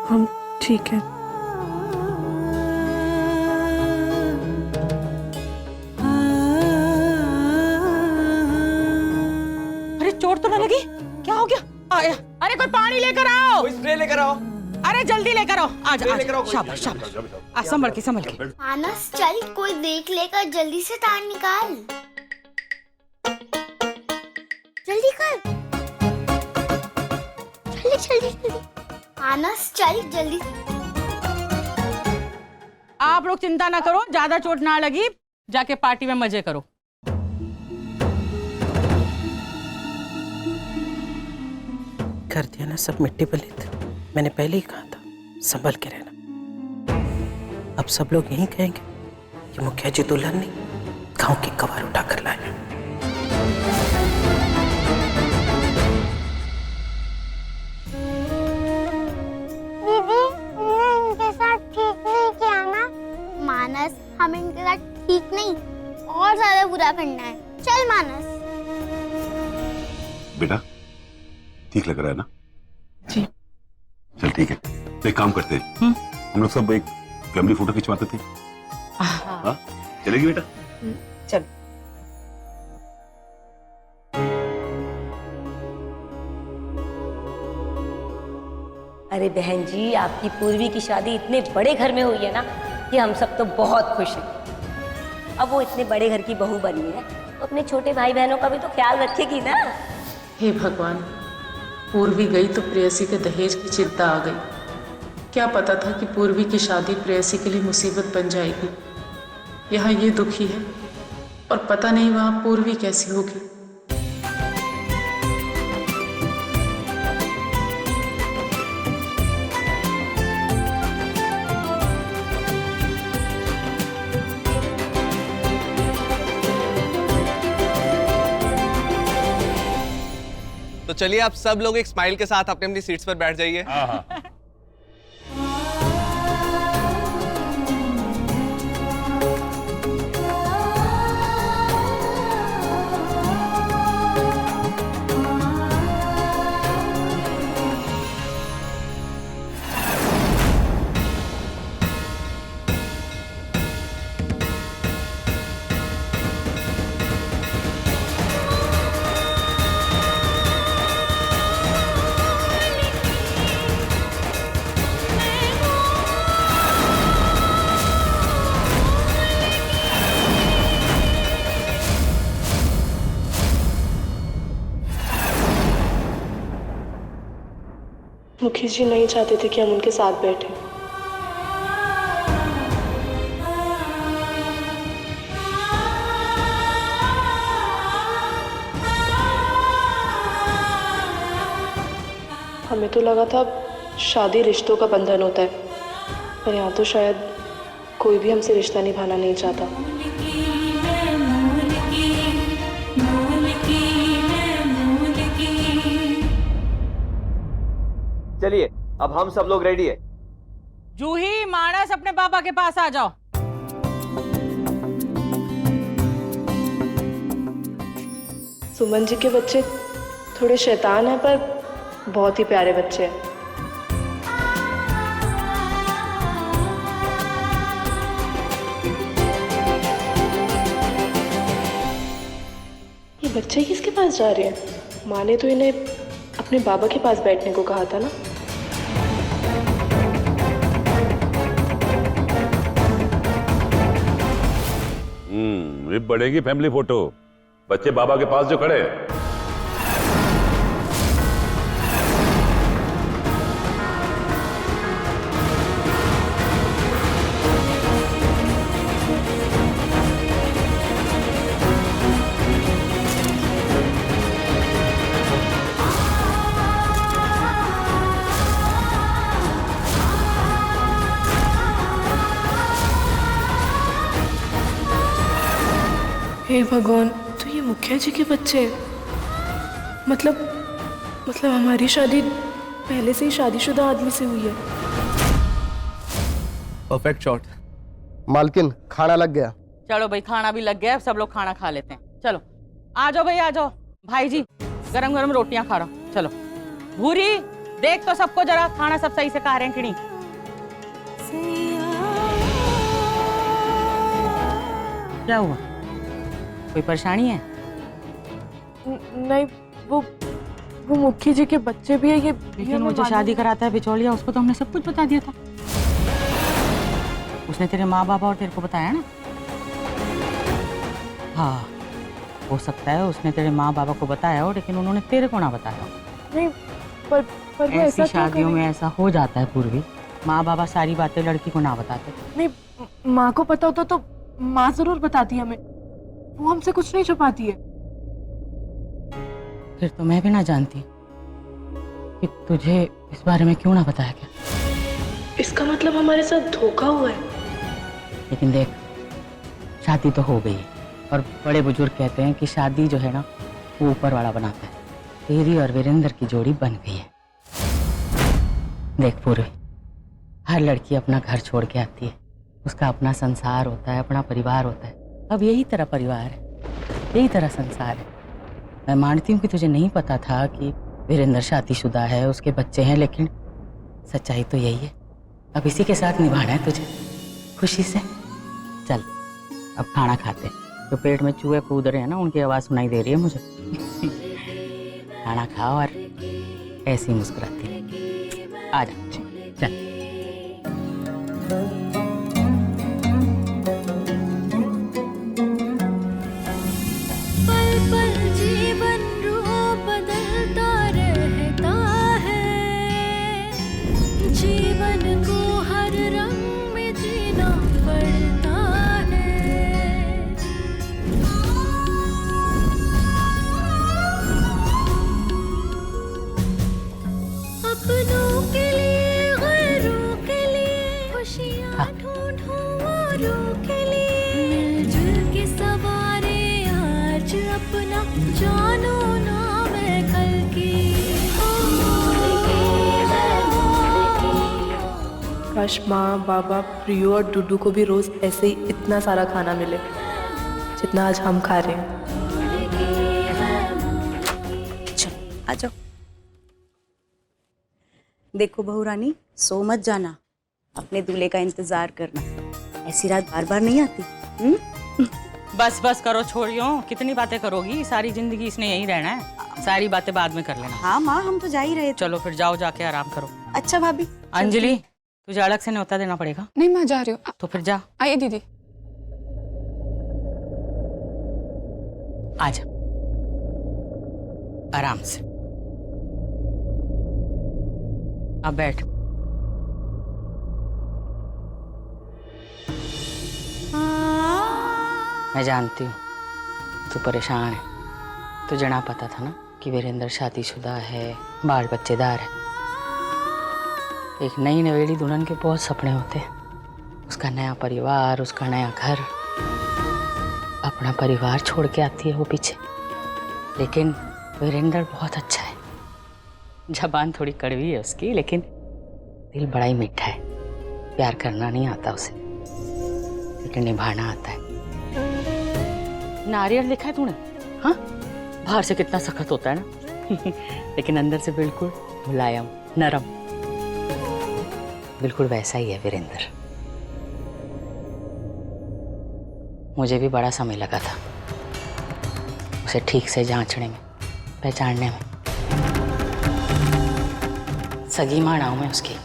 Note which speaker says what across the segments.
Speaker 1: हम ठीक है।
Speaker 2: अरे चोट तो ना लगी? क्या हो गया? आया। अरे कोई पानी लेकर आओ।
Speaker 3: कोई स्प्रे लेकर आओ।
Speaker 2: अरे जल्दी लेकर आओ। आज
Speaker 3: लेकर आओ, कोई।
Speaker 2: शाबाश शाबाश। संभल के संभल के।
Speaker 4: मानस चल, कोई देख लेगा, जल्दी से तार निकाल। जल्दी कर, जल्दी जल्दी जल्दी। मानस चल जल्दी।
Speaker 2: आप लोग चिंता ना करो, ज्यादा चोट ना लगी, जाके पार्टी में मजे करो।
Speaker 1: कर दिया ना सब मिट्टी पलीत। मैंने पहले ही कहा था संभल के रहना। अब सब लोग यही कहेंगे कि मुखिया जी दुल्हन नहीं, गांव की कवार उठा कर लाए हैं।
Speaker 4: इनके साथ ठीक नहीं किया ना। मानस, हम इनके साथ ठीक नहीं, और ज्यादा बुरा करना है। चल मानस।
Speaker 5: बेटा ठीक लग रहा है ना?
Speaker 1: जी।
Speaker 5: चल ठीक है, तो एक काम करते हैं, हम लोग सब एक फैमिली फोटो खिंचवाते थे। हाँ चलेगी बेटा?
Speaker 1: चल।
Speaker 6: अरे बहन जी, आपकी पूर्वी की शादी इतने बड़े घर में हुई है ना कि हम सब तो बहुत खुश हैं। अब वो इतने बड़े घर की बहू बनी है तो अपने छोटे भाई बहनों का भी तो ख्याल रखेगी ना।
Speaker 7: हे भगवान, पूर्वी गई तो प्रेयसी के दहेज की चिंता आ गई। क्या पता था कि पूर्वी की शादी प्रेयसी के लिए मुसीबत बन जाएगी। यहाँ ये दुखी है और पता नहीं वहाँ पूर्वी कैसी होगी।
Speaker 3: तो चलिए आप सब लोग एक स्माइल के साथ अपनी अपनी सीट्स पर बैठ जाइए।
Speaker 1: मुखी जी नहीं चाहते थे कि हम उनके साथ बैठे। हमें तो लगा था शादी रिश्तों का बंधन होता है, पर यहाँ तो शायद कोई भी हमसे रिश्ता निभाना नहीं चाहता।
Speaker 3: चलिए अब हम सब लोग रेडी है।
Speaker 2: जूही, मानस, अपने पापा के पास आ जाओ।
Speaker 1: सुमन जी के बच्चे थोड़े शैतान हैं, पर बहुत ही प्यारे बच्चे हैं। ये बच्चे किसके पास जा रहे हैं? माँ ने तो इन्हें अपने बाबा के पास बैठने को कहा था ना।
Speaker 5: ये बढ़ेगी फैमिली फोटो। बच्चे बाबा के पास जो खड़े हैं।
Speaker 1: हे भगवान, तो ये मुखिया जी के बच्चे हैं। मतलब हमारी शादी पहले से ही शादीशुदा आदमी से हुई है।
Speaker 3: Perfect shot.
Speaker 8: मालकिन, खाना लग गया।
Speaker 2: चलो भाई, खाना भी लग गया है, सब लोग खाना खा लेते हैं। चलो आ जाओ भाई, आ जाओ। भाई जी गरम गरम रोटियां खा रहा हूं। चलो भूरी, देख तो सबको जरा, खाना सब सही से खा रहे हैं कि नहीं? क्या हुआ, कोई परेशानी है?
Speaker 9: नहीं, वो मुखी जी के बच्चे भी है ये।
Speaker 2: लेकिन वो जो शादी कराता है बिचौलिया, उसको तो हमने सब कुछ बता दिया था। उसने तेरे माँ बाप और तेरे को बताया ना? हाँ, हो सकता है उसने तेरे माँ बाबा को बताया हो, लेकिन उन्होंने तेरे को ना बताया हो।
Speaker 9: नहीं, पर वो
Speaker 2: ऐसी
Speaker 9: ऐसा
Speaker 2: शादियों में ऐसा हो जाता है पूर्वी, माँ बाबा सारी बातें लड़की को ना बताते।
Speaker 9: नहीं, माँ को पता होता तो माँ जरूर बताती हमें, वो हमसे कुछ नहीं छुपाती है।
Speaker 2: फिर तो मैं भी ना जानती कि तुझे इस बारे में क्यों ना बताया गया।
Speaker 9: इसका मतलब हमारे साथ धोखा हुआ है।
Speaker 2: लेकिन देख, शादी तो हो गई है और बड़े बुजुर्ग कहते हैं कि शादी जो है ना वो ऊपर वाला बनाता है। तेरी और वीरेंद्र की जोड़ी बन गई है। देख पूर्वी, हर लड़की अपना घर छोड़ के आती है, उसका अपना संसार होता है, अपना परिवार होता है। अब यही तेरा परिवार है, यही तेरा संसार है। मैं मानती हूँ कि तुझे नहीं पता था कि वीरेंद्र शादीशुदा है, उसके बच्चे हैं, लेकिन सच्चाई तो यही है। अब इसी के साथ निभाना है तुझे, खुशी से। चल अब खाना खाते हैं। जो पेट में चूहे कूद रहे हैं ना, उनकी आवाज़ सुनाई दे रही है मुझे। खाना खाओ और ऐसी मुस्कुराती है। आ जा, चल।
Speaker 10: पल पल जीवन रूप बदलता रहता है, जीवन को हर रंग में जीना पड़ता है। अपनों के लिए गैरों के लिए खुशियाँ ढूंढूं औरों के लिए, मिलजुल के सवारे आज अपना, जानो ना मैं कल की।
Speaker 9: काश माँ, बाबा, प्रियो और डुडू को भी रोज ऐसे ही इतना सारा खाना मिले जितना आज हम खा रहे हैं।
Speaker 11: आ जाओ। देखो बहू रानी, सो मत जाना, अपने दूल्हे का इंतजार करना। ऐसी रात बार बार नहीं आती।
Speaker 2: बस बस करो, छोड़ियो, कितनी बातें करोगी? सारी जिंदगी इसने यहीं रहना है, सारी बातें बाद में कर लेना।
Speaker 11: हाँ माँ, हम तो जा ही रहे थे।
Speaker 2: चलो फिर जाओ, जाके आराम करो।
Speaker 11: अच्छा भाभी।
Speaker 2: अंजलि, तुझे अलग से न्योता देना पड़ेगा।
Speaker 9: नहीं, मैं जा रही हूँ।
Speaker 2: तो फिर जा।
Speaker 9: आइए दीदी।
Speaker 2: आजा, आराम से। अब बैठ। मैं जानती हूँ तू परेशान है। तुझे ना पता था ना कि वीरेंद्र शादीशुदा है, बाल बच्चेदार है। एक नई नवेली दुल्हन के बहुत सपने होते हैं, उसका नया परिवार, उसका नया घर। अपना परिवार छोड़ के आती है वो पीछे। लेकिन वीरेंद्र बहुत अच्छा है, जबान थोड़ी कड़वी है उसकी, लेकिन दिल बड़ा ही मीठा है। प्यार करना नहीं आता उसे, लेकिन निभाना आता है। नारियल देखा है तूने? हाँ, बाहर से कितना सख्त होता है ना लेकिन अंदर से बिल्कुल मुलायम, नरम। बिल्कुल वैसा ही है वीरेंद्र। मुझे भी बड़ा समय लगा था उसे ठीक से जांचने में, पहचानने में। सगी मां ना हूं मैं उसकी,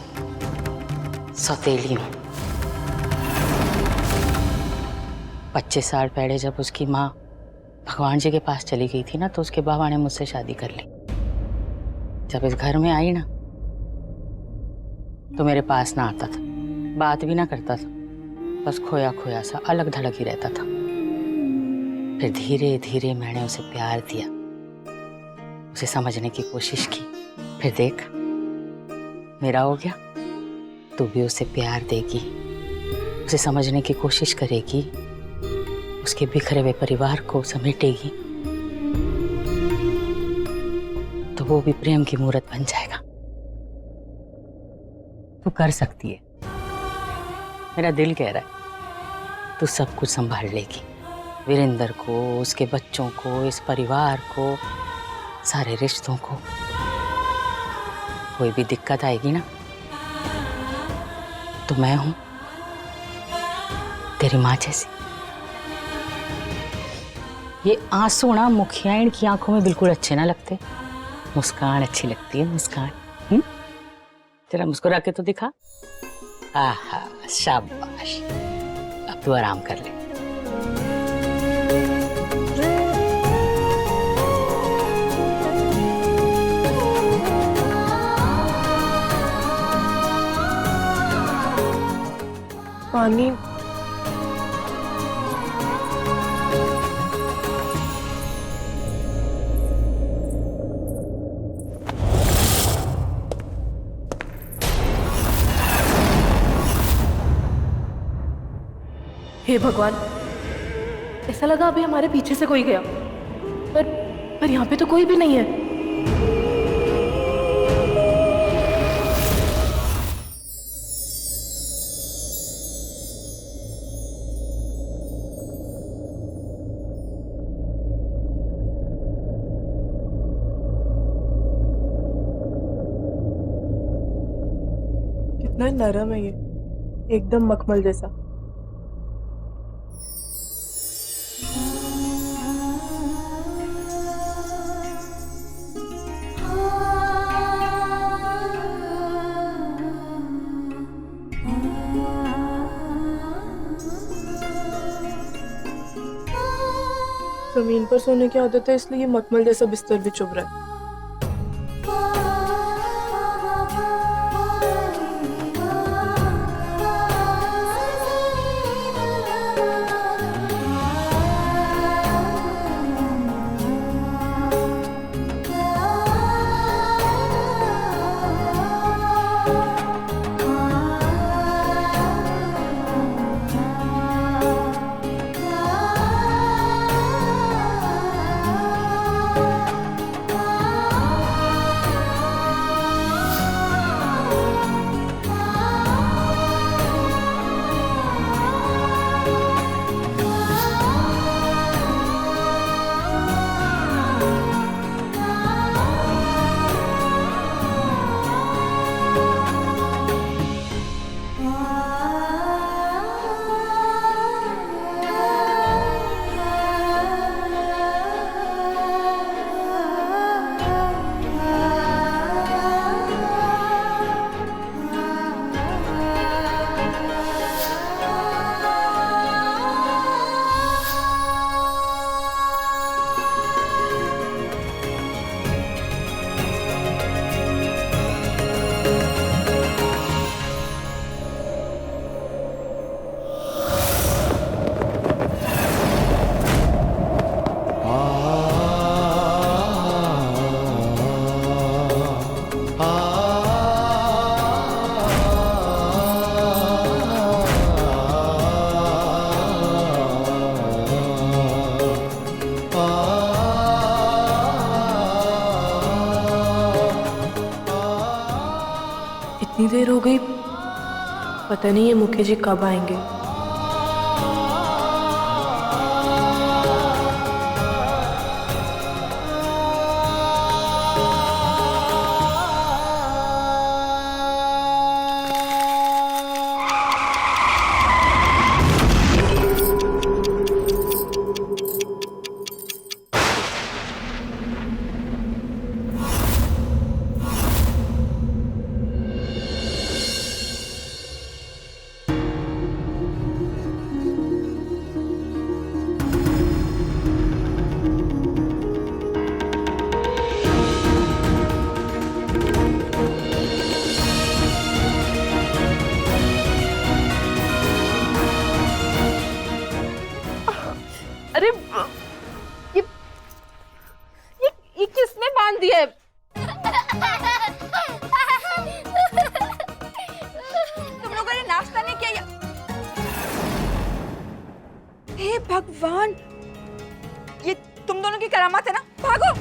Speaker 2: सौतेली हूं। 25 साल पहले जब उसकी माँ भगवान जी के पास चली गई थी ना, तो उसके बाबा ने मुझसे शादी कर ली। जब इस घर में आई ना, तो मेरे पास ना आता था, बात भी ना करता था, बस खोया खोया सा अलग धड़क ही रहता था। फिर धीरे धीरे मैंने उसे प्यार दिया, उसे समझने की कोशिश की। फिर देख, मेरा हो गया। तू भी उसे प्यार देगी, उसे समझने की कोशिश करेगी, उसके बिखरे हुए परिवार को समेटेगी, तो वो भी प्रेम की मूर्त बन जाएगा। तू कर सकती है, मेरा दिल कह रहा है। तू सब कुछ संभाल लेगी, वीरेंद्र को, उसके बच्चों को, इस परिवार को, सारे रिश्तों को। कोई भी दिक्कत आएगी ना तो मैं हूं तेरी माँ जैसी। ये आंसू ना मुखियाइन की आंखों में बिल्कुल अच्छे ना लगते, मुस्कान अच्छी लगती है, मुस्कान। तेरा मुस्कुरा के तो दिखा। आहा शाबाश, अब तू आराम कर ले।
Speaker 9: पानी हे भगवान, ऐसा लगा अभी हमारे पीछे से कोई गया, पर यहाँ पे तो कोई भी नहीं है। कितना नरम है ये, एकदम मखमल जैसा। जमीन पर सोने की आदत है, इसलिए ये मखमल जैसा बिस्तर भी चुभ रहा है। इतनी देर हो गई, पता नहीं ये मुखिया जी कब आएंगे। अरे ये किसने बांध दिया है? तुम लोगों ने नाश्ता नहीं किया? हे भगवान, ये तुम दोनों की करामात है ना? भागो!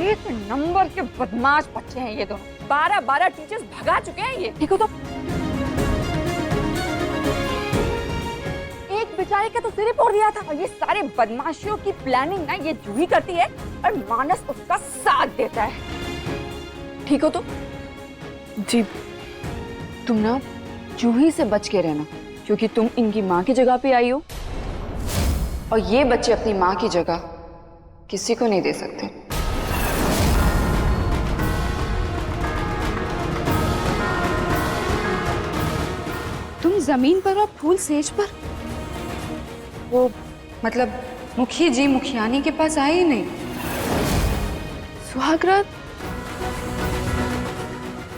Speaker 9: एक नंबर के बदमाश बच्चे हैं ये दोनों। 12 टीचर्स भगा चुके हैं ये। देखो तो, एक बेचारे
Speaker 12: के तो सिर फोड़ दिया था। और ये सारे बदमाशियों की प्लानिंग ना ये जूही करती है और मानस उसका साथ देता है। ठीक हो तुम?
Speaker 9: जी।
Speaker 12: तुम ना जूही से बच के रहना, क्योंकि तुम इनकी माँ की जगह पे आई हो और ये बच्चे अपनी माँ की जगह किसी को नहीं दे सकते।
Speaker 13: तुम जमीन पर और फूल सेज पर? वो मतलब मुखिया जी मुखियानी के पास आए ही नहीं। सुहागरात?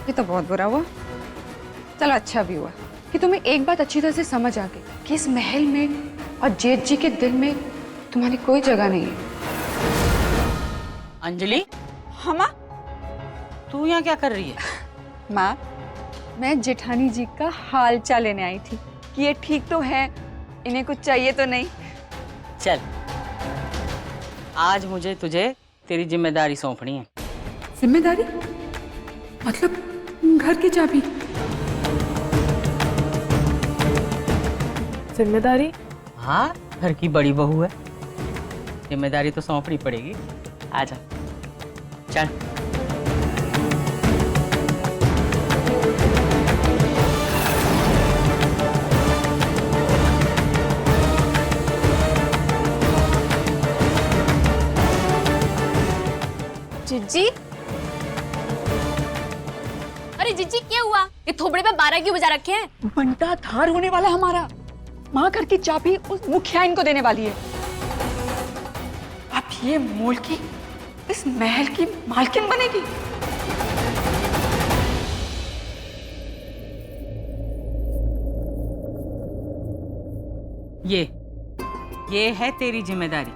Speaker 13: ये तो बहुत बुरा हुआ। चलो अच्छा भी हुआ कि तुम्हें एक बात अच्छी तरह से समझ आ गई कि इस महल में और जेठ जी के दिल में तुम्हारी कोई जगह नहीं है।
Speaker 2: अंजलि,
Speaker 12: हाँ माँ?
Speaker 2: तू यहाँ क्या कर रही है?
Speaker 12: माँ, मैं जेठानी जी का हाल चाल लेने आई थी कि ये ठीक तो है, इन्हें कुछ चाहिए तो नहीं।
Speaker 2: चल, आज मुझे तुझे तेरी जिम्मेदारी सौंपनी है।
Speaker 13: जिम्मेदारी? मतलब घर की चाबी?
Speaker 9: जिम्मेदारी?
Speaker 2: हाँ, घर की बड़ी बहू है, जिम्मेदारी तो सौंपनी पड़ेगी। आजा, चल।
Speaker 12: जिज्जी?
Speaker 14: अरे जिज्जी क्या हुआ? ये थोबड़े पे 12 क्यों बजा रखे हैं?
Speaker 12: बंटा धार होने वाला है हमारा। माँ घर की चाबी उस मुखियाइन को देने वाली है। अब ये मोलकी इस महल की मालकिन बनेगी।
Speaker 2: ये है तेरी जिम्मेदारी।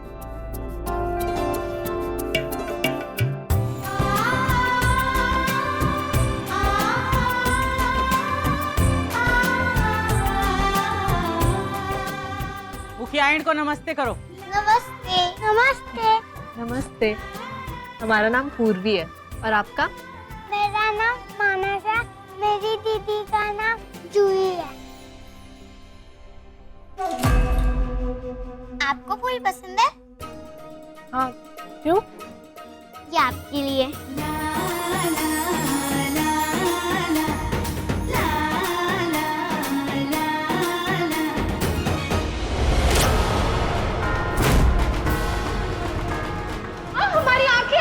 Speaker 2: मुखियाइन को नमस्ते करो।
Speaker 4: नमस्ते। नमस्ते।
Speaker 9: नमस्ते। हमारा नाम पूर्वी है और आपका?
Speaker 4: मेरा नाम मानस है, मेरी दीदी का नाम जूही है। आपको फूल पसंद है?
Speaker 9: हाँ, क्यों?
Speaker 4: ये आपके लिए।
Speaker 14: हमारी आंखें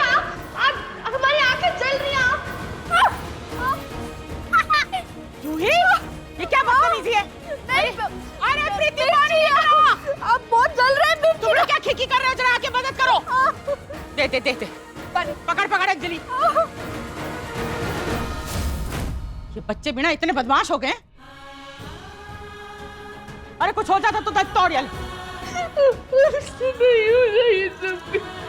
Speaker 14: हमारी आंखें जल रही हैं।
Speaker 2: जूही, ये क्या बदतमीजी है? अरे प्रीति, पानी
Speaker 14: आप बहुत जल रहे हैं।
Speaker 2: तुम लोग क्या खिकी कर रहे हो? जरा आके मदद करो। दे। पकड़ अंजलि। ये बच्चे बिना इतने बदमाश हो गए। अरे कुछ हो जाता तो तोड़।
Speaker 14: नहीं हो रही है सब।